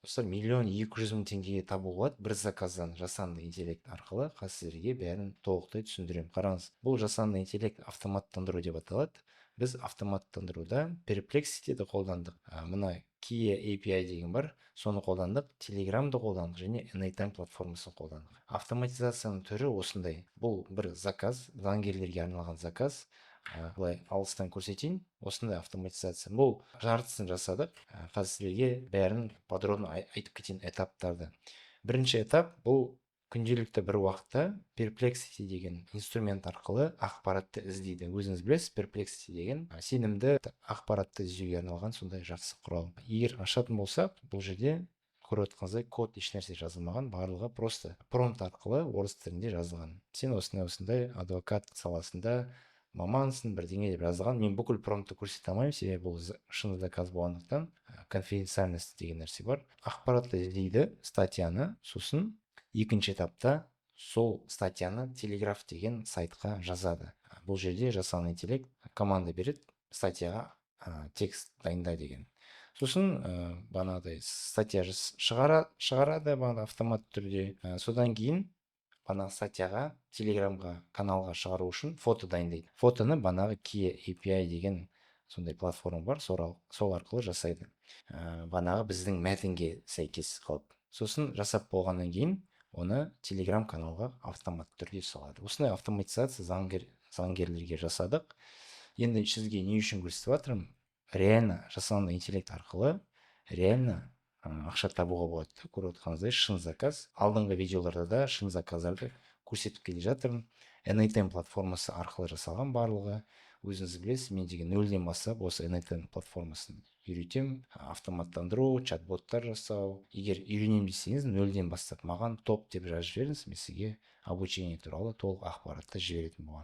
Достар, 1.200.000 теңгеге табуға болады бір заказдан жасанды интеллект арқылы. Қазір сіздерге бәрін толықтай түсіндіремін. Қараңыз, бұл жасанды интеллект автоматтандыру деп аталады. Біз автоматтандыруда Perplexity'ді қолдандық. Мына Kia API деген бар, соны қолдандық, Telegram'ды қолдандық және Anytime платформасын қолдандық. Автоматизацияның түрі осындай. Бұл бір заказ, заңгерлерге арналған заказ. Былай алыстан көрсетейін. Осындай автоматизация. Бұл жартысын жасадық. Қазір сіздерге бәрін подробно айтып кетейін этаптарды. Бірінші этап бұл күнделікті бір уақытта Perplexity деген инструмент арқылы ақпаратты іздейді. Өзіңіз білесіз, Perplexity деген сенімді ақпаратты іздеуге арналған сондай жақсы құрал. Егер ашатын болсақ, бұл жерде көріп отырғаныңыздай код ешнәрсе жазылмаған, барлығы просто промпт арқылы орыс тілінде жазылған. Сен осындай адвокат саласында мамансың, бірдеңе деп жазылған. Мен бүкіл промптты көрсете алмаймын, себебі бұл шын заказ болғандықтан конфиденциальность деген нәрсе бар. Ақпаратты іздейді, статьяны, сосын екінші этапта сол статьяны Телеграф деген сайтқа жазады. Бұл жерде жасанды интеллект команда береді статьяға текст дайында деген. Сосын бағанағыдай статья шығарады бағана автомат түрде. Содан кейін бағанағы статьяға, Телеграмға, каналға шығару үшін фото дайындайды. Фотоны бағанағы Kia API деген сондай платформа бар, сол арқылы жасайды. Бағанағы біздің мәтінге сәйкес қалып. Сосын жасап болғаннан кейін оны Telegram каналға автомат түрде салады. Осындай автоматизация заңгерлерге жасадық. Енді сізге не үшін көрсетіп жатырмын? Реально жасанды интеллект арқылы реально ақша табуға болады. Көріп отырғаныңыздай шын заказ. Алдыңғы видеоларда да шын заказдарды көрсетіп келе жатырмын. Anytime платформасы арқылы жасалған барлығы. Өзіңіз білесіз, мен деген нөлден бастап осы Anytime платформасын үйретемін. Автоматтандыру, чат-боттар жасау. Егер үйренемін десеңіз, нөлден бастап маған топ деп жазып жіберіңіз, мен сізге обучение туралы толық ақпаратты жіберетін боламын.